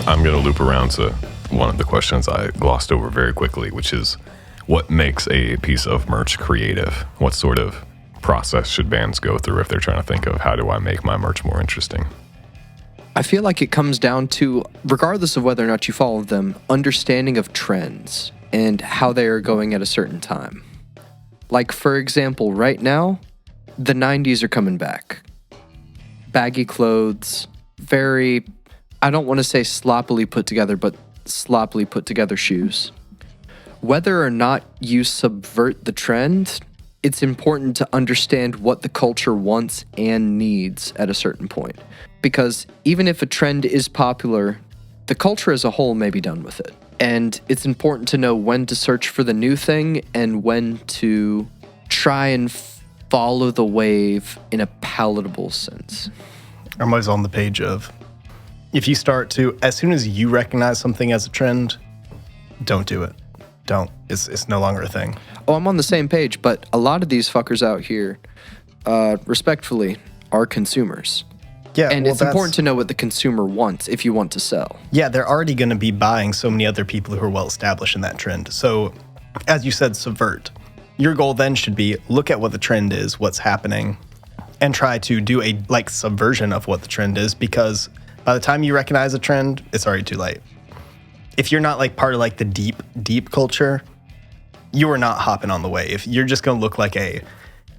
I'm going to loop around to one of the questions I glossed over very quickly, which is what makes a piece of merch creative? What sort of process should bands go through if they're trying to think of how do I make my merch more interesting? I feel like it comes down to, regardless of whether or not you follow them, understanding of trends and how they are going at a certain time. Like, for example, right now, the 90s are coming back. Baggy clothes, very, I don't want to say sloppily put together, but sloppily put together shoes. Whether or not you subvert the trend, it's important to understand what the culture wants and needs at a certain point. Because even if a trend is popular, the culture as a whole may be done with it. And it's important to know when to search for the new thing and when to try and follow the wave in a palatable sense. I'm always on the page of, if you start to, as soon as you recognize something as a trend, don't do it. Don't. It's no longer a thing. Oh, I'm on the same page, but a lot of these fuckers out here, respectfully, are consumers. Yeah, and it's important to know what the consumer wants if you want to sell. Yeah, they're already going to be buying so many other people who are well established in that trend. So, as you said, subvert. Your goal then should be look at what the trend is, what's happening, and try to do a subversion of what the trend is, because by the time you recognize a trend, it's already too late. If you're not part of the deep culture, you are not hopping on the wave. You're just going to look like a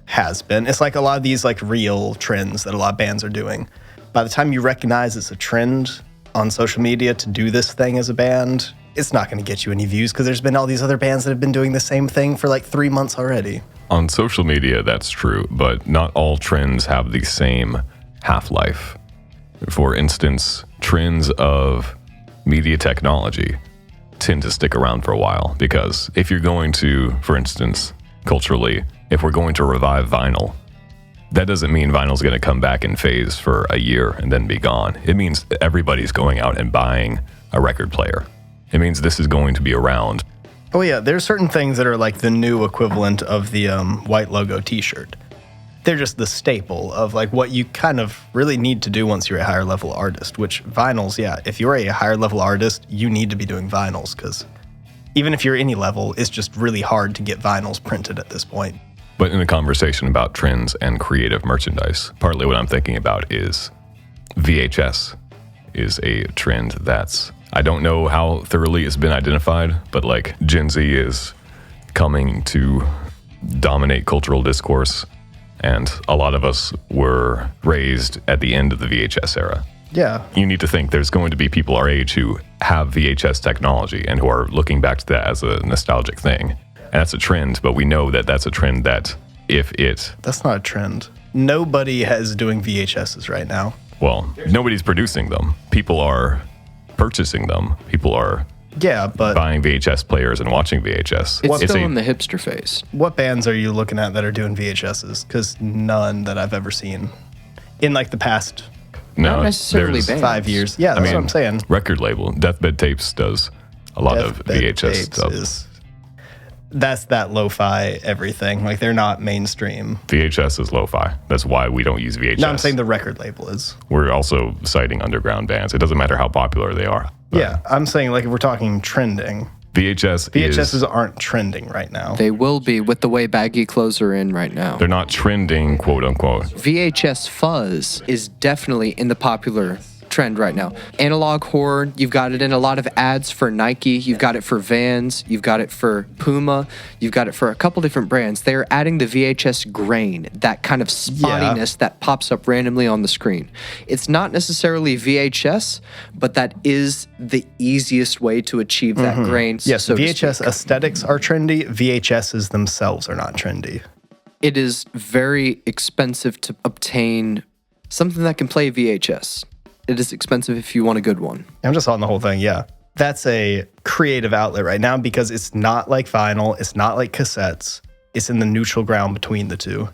has-been. It's like a lot of these real trends that a lot of bands are doing. By the time you recognize it's a trend on social media to do this thing as a band, it's not going to get you any views because there's been all these other bands that have been doing the same thing for 3 months already. On social media, that's true, but not all trends have the same half-life. For instance, trends of media technology tend to stick around for a while because if you're going to, for instance, culturally, if we're going to revive vinyl, that doesn't mean vinyl's going to come back in phase for a year and then be gone. It means everybody's going out and buying a record player. It means this is going to be around. Oh yeah, there's certain things that are the new equivalent of the white logo t-shirt. They're just the staple of what you kind of really need to do once you're a higher level artist, which vinyls, yeah, if you're a higher level artist, you need to be doing vinyls because even if you're any level, it's just really hard to get vinyls printed at this point. But in a conversation about trends and creative merchandise, partly what I'm thinking about is VHS is a trend that's, I don't know how thoroughly it's been identified, but Gen Z is coming to dominate cultural discourse. And a lot of us were raised at the end of the VHS era. Yeah. You need to think there's going to be people our age who have VHS technology and who are looking back to that as a nostalgic thing. And that's a trend, but we know that that's a trend that That's not a trend. Nobody is doing VHSs right now. Well, nobody's producing them. People are purchasing them. People are buying VHS players and watching VHS. It's still in the hipster phase. What bands are you looking at that are doing VHSs? Because none that I've ever seen in the past not necessarily bands. 5 years. Yeah, that's what I'm saying. Record label, Deathbed Tapes does a lot of VHS stuff. That's that lo-fi everything. They're not mainstream. VHS is lo-fi. That's why we don't use VHS. No, I'm saying the record label is. We're also citing underground bands. It doesn't matter how popular they are. Yeah, I'm saying if we're talking trending. VHSs aren't trending right now. They will be with the way baggy clothes are in right now. They're not trending, quote unquote. VHS fuzz is definitely in the popular trend right now. Analog horror, you've got it in a lot of ads for Nike, you've got it for Vans, you've got it for Puma, you've got it for a couple different brands. They're adding the VHS grain, that kind of spottiness that pops up randomly on the screen. It's not necessarily VHS, but that is the easiest way to achieve that grain. Yes, VHS aesthetics are trendy, VHSs themselves are not trendy. It is very expensive to obtain something that can play VHS. It is expensive if you want a good one. I'm just on the whole thing, yeah. That's a creative outlet right now because it's not like vinyl, it's not like cassettes. It's in the neutral ground between the two.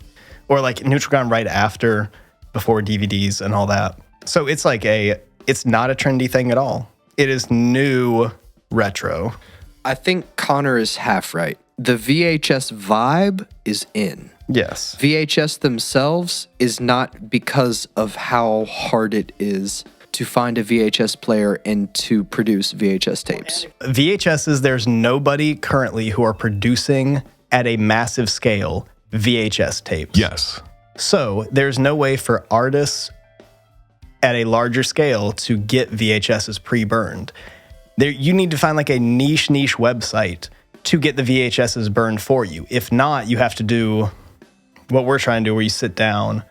Or neutral ground right after, before DVDs and all that. So it's it's not a trendy thing at all. It is new retro. I think Connor is half right. The VHS vibe is in. Yes. VHS themselves is not because of how hard it is to find a VHS player and to produce VHS tapes. VHSs, there's nobody currently who are producing at a massive scale VHS tapes. Yes. So there's no way for artists at a larger scale to get VHSs pre-burned. You need to find like a niche website to get the VHSs burned for you. If not, you have to do what we're trying to do, where you sit down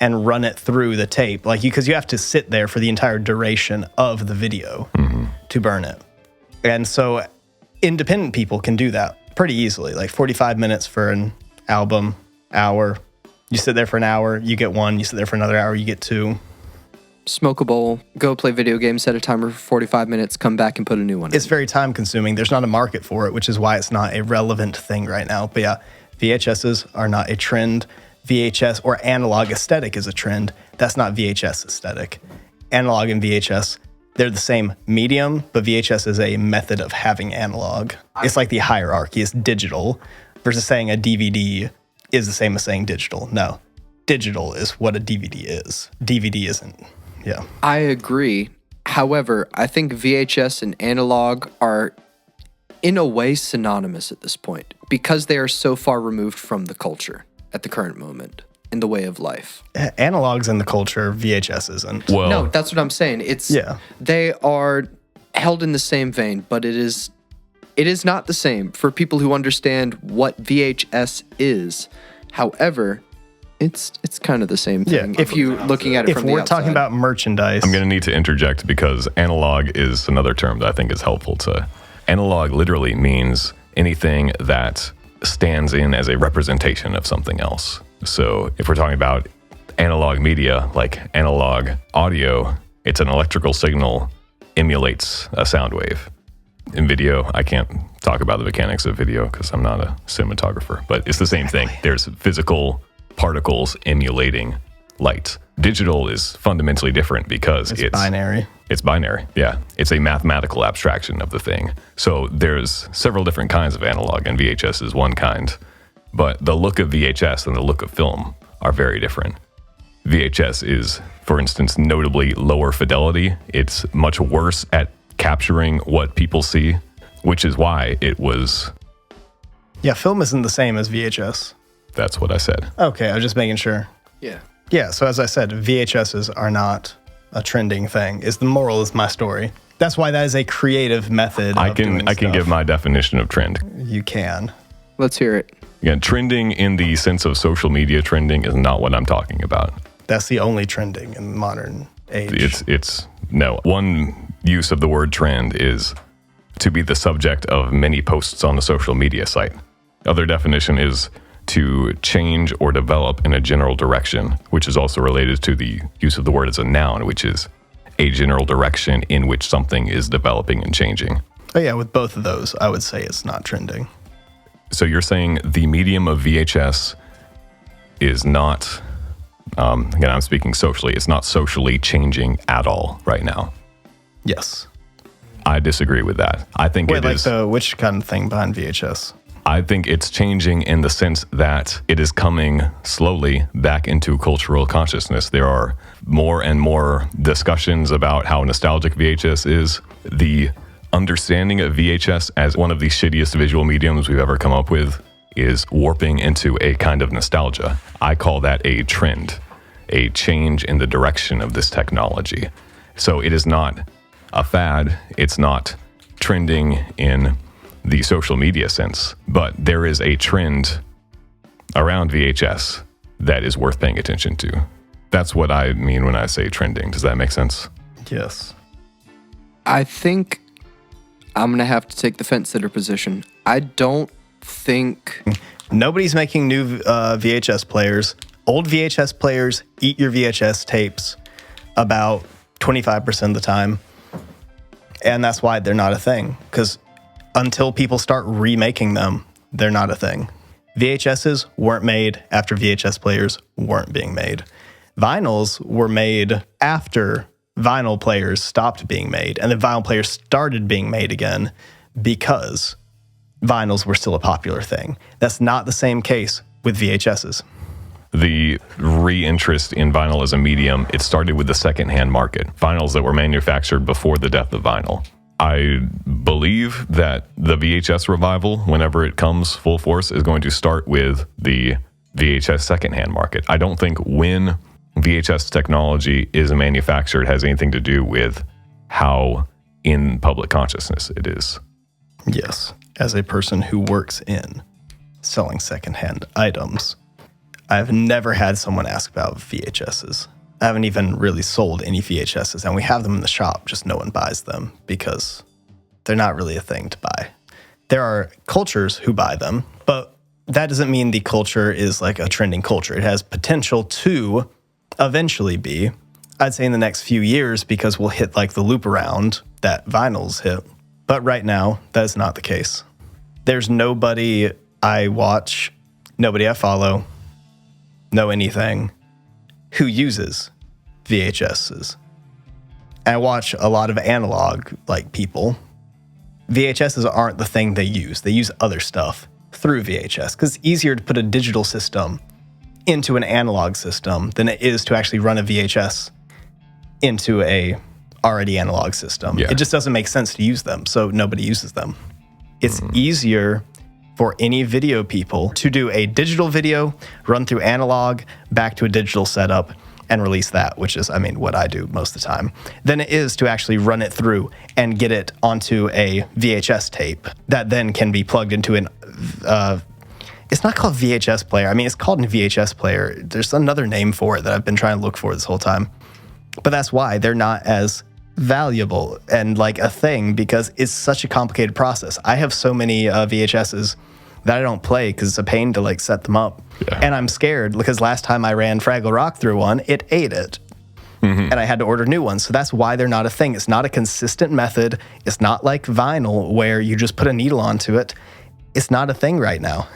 and run it through the tape, because you have to sit there for the entire duration of the video to burn it. And so independent people can do that pretty easily, like 45 minutes for an album, hour. You sit there for an hour, you get one. You sit there for another hour, you get two. Smoke a bowl, go play video games, set a timer for 45 minutes, come back and put a new one It's in. very time consuming. There's not a market for it, which is why it's not a relevant thing right now. But yeah, VHSs are not a trend. VHS or analog aesthetic is a trend. That's not VHS aesthetic. Analog and VHS, they're the same medium, but VHS is a method of having analog. It's like the hierarchy. It's digital versus saying a DVD is the same as saying digital. No, digital is what a DVD is. DVD isn't. Yeah. I agree. However, I think VHS and analog are in a way synonymous at this point because they are so far removed from the culture at the current moment in the way of life. Analog's in the culture, VHS isn't. Well, No, that's what I'm saying. They are held in the same vein, but it is not the same for people who understand what VHS is. However, it's kind of the same thing if you looking at it from the outside. If we're talking about merchandise, I'm going to need to interject because analog is another term that I think is helpful to. Analog literally means anything that stands in as a representation of something else. So if we're talking about analog media, like analog audio, it's an electrical signal emulates a sound wave. In video, I can't talk about the mechanics of video because I'm not a cinematographer, but it's the same thing. There's physical particles emulating light. Digital is fundamentally different because it's binary. It's binary, yeah. It's a mathematical abstraction of the thing. So there's several different kinds of analog, and VHS is one kind. But the look of VHS and the look of film are very different. VHS is, for instance, notably lower fidelity. It's much worse at capturing what people see, which is why it was... Yeah, film isn't the same as VHS. That's what I said. Okay, I was just making sure. Yeah. Yeah, so as I said, VHSs are not a trending thing. Is the moral of my story. That's why that is a creative method I can give my definition of trend. You can. Let's hear it. Again, trending in the sense of social media trending is not what I'm talking about. That's the only trending in modern age. It's no. One use of the word trend is to be the subject of many posts on a social media site. Other definition is to change or develop in a general direction, which is also related to the use of the word as a noun, which is a general direction in which something is developing and changing. Oh yeah, with both of those, I would say it's not trending. So you're saying the medium of VHS is not, again, I'm speaking socially, it's not socially changing at all right now. Yes. I disagree with that. I think it is... which kind of thing behind VHS? I think it's changing in the sense that it is coming slowly back into cultural consciousness. There are more and more discussions about how nostalgic VHS is. The understanding of VHS as one of the shittiest visual mediums we've ever come up with is warping into a kind of nostalgia. I call that a trend, a change in the direction of this technology. So it is not a fad. It's not trending in the social media sense, but there is a trend around VHS that is worth paying attention to. That's what I mean when I say trending. Does that make sense? Yes. I think I'm going to have to take the fence sitter position. I don't think... Nobody's making new VHS players. Old VHS players eat your VHS tapes about 25% of the time. And that's why they're not a thing. Because until people start remaking them, they're not a thing. VHSs weren't made after VHS players weren't being made. Vinyls were made after vinyl players stopped being made, and then vinyl players started being made again because vinyls were still a popular thing. That's not the same case with VHSs. The re-interest in vinyl as a medium, it started with the secondhand market, vinyls that were manufactured before the death of vinyl. I believe that the VHS revival, whenever it comes full force, is going to start with the VHS secondhand market. I don't think when VHS technology is manufactured has anything to do with how in public consciousness it is. Yes. As a person who works in selling secondhand items, I've never had someone ask about VHSs. I haven't even really sold any VHSs, and we have them in the shop, just no one buys them because they're not really a thing to buy. There are cultures who buy them, but that doesn't mean the culture is like a trending culture. It has potential to eventually be, I'd say in the next few years, because we'll hit like the loop around that vinyls hit. But right now, that is not the case. There's nobody I watch, nobody I follow, know anything, who uses VHSs. And I watch a lot of analog like people. VHSs aren't the thing they use. They use other stuff through VHS because it's easier to put a digital system into an analog system than it is to actually run a VHS into a already analog system. Yeah. It just doesn't make sense to use them, so nobody uses them. It's easier for any video people to do a digital video, run through analog, back to a digital setup, and release that, which is, I mean, what I do most of the time, than it is to actually run it through and get it onto a VHS tape that then can be plugged into an, it's not called VHS player. I mean, it's called a VHS player. There's another name for it that I've been trying to look for this whole time. But that's why they're not as valuable and like a thing, because it's such a complicated process. I have so many VHSs that I don't play because it's a pain to like set them up. Yeah. And I'm scared because last time I ran Fraggle Rock through one, it ate it. And I had to order new ones. So that's why they're not a thing. It's not a consistent method. It's not like vinyl where you just put a needle onto it. It's not a thing right now.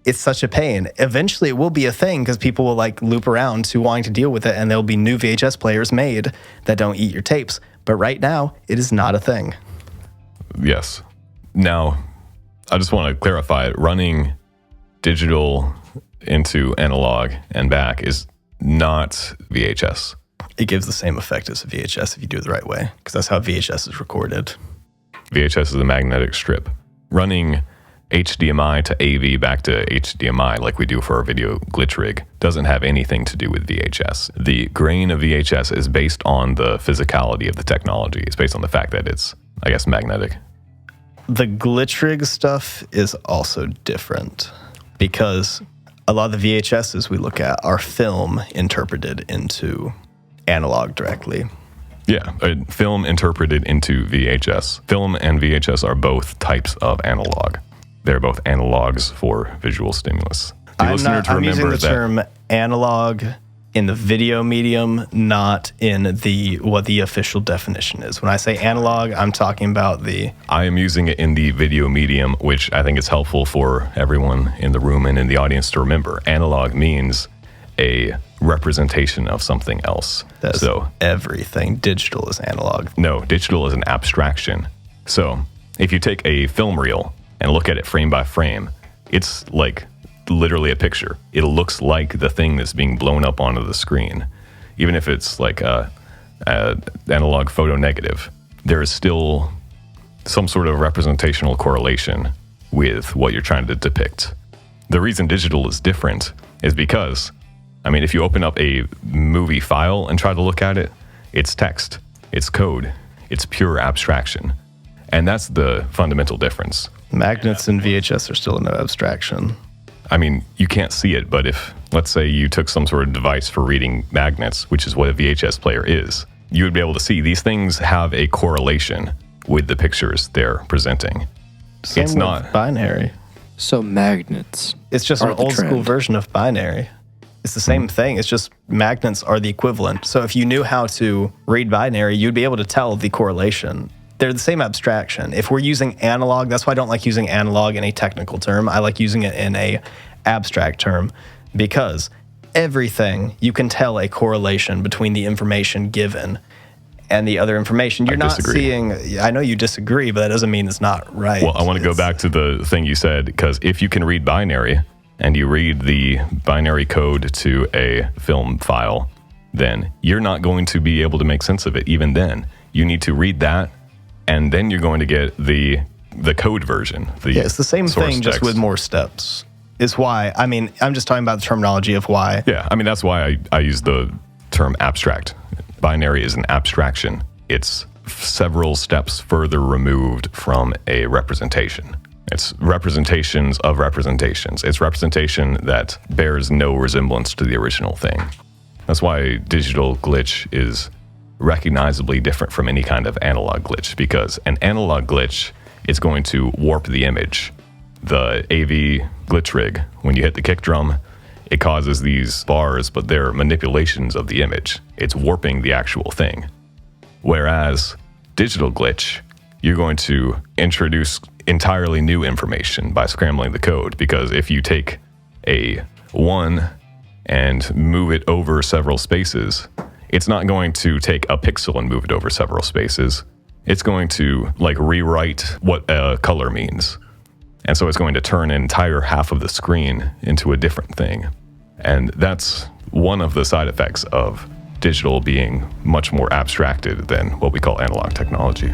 It's such a pain. Eventually it will be a thing because people will like loop around to wanting to deal with it, and there'll be new VHS players made that don't eat your tapes. But right now, it is not a thing. Yes. Now, I just want to clarify, running digital into analog and back is not VHS. It gives the same effect as a VHS if you do it the right way, because that's how VHS is recorded. VHS is a magnetic strip. Running HDMI to AV back to HDMI like we do for our video glitch rig doesn't have anything to do with VHS. The grain of VHS is based on the physicality of the technology. It's based on the fact that it's, I guess, magnetic. The glitch rig stuff is also different because a lot of the VHSs we look at are film interpreted into analog directly. Yeah, film interpreted into VHS. Film and VHS are both types of analog. They're both analogs for visual stimulus. I'm using the term analog in the video medium, not in what the official definition is. When I say analog, I'm talking about I am using it in the video medium, which I think is helpful for everyone in the room and in the audience to remember. Analog means a representation of something else. So everything digital is analog. No, digital is an abstraction. So if you take a film reel and look at it frame by frame, it's like literally a picture. It looks like the thing that's being blown up onto the screen. Even if it's like a analog photo negative, there is still some sort of representational correlation with what you're trying to depict. The reason digital is different is because, I mean, if you open up a movie file and try to look at it, it's text, it's code, it's pure abstraction. And that's the fundamental difference. Magnets and VHS are still no abstraction. I mean, you can't see it, but if, let's say you took some sort of device for reading magnets, which is what a VHS player is, you would be able to see these things have a correlation with the pictures they're presenting. Same it's with not binary. So magnets. It's just an old school version of binary. It's the same thing. It's just magnets are the equivalent. So if you knew how to read binary, you'd be able to tell the correlation. They're the same abstraction. If we're using analog, that's why I don't like using analog in a technical term. I like using it in a abstract term because everything, you can tell a correlation between the information given and the other information. You're not seeing, I know you disagree, but that doesn't mean it's not right. Well, I want to go back to the thing you said, because if you can read binary, and you read the binary code to a film file, then you're not going to be able to make sense of it even then. You need to read that, and then you're going to get the code version. It's the same thing, just with more steps. Is why, I mean, I'm just talking about the terminology of why. Yeah, I mean, that's why I use the term abstract. Binary is an abstraction. It's several steps further removed from a representation. It's representations of representations. It's representation that bears no resemblance to the original thing. That's why digital glitch is recognizably different from any kind of analog glitch, because an analog glitch is going to warp the image. The AV glitch rig, when you hit the kick drum, it causes these bars, but they're manipulations of the image. It's warping the actual thing. Whereas digital glitch, you're going to introduce entirely new information by scrambling the code, because if you take a 1 and move it over several spaces, it's not going to take a pixel and move it over several spaces. It's going to rewrite what a color means. And so it's going to turn an entire half of the screen into a different thing. And that's one of the side effects of digital being much more abstracted than what we call analog technology.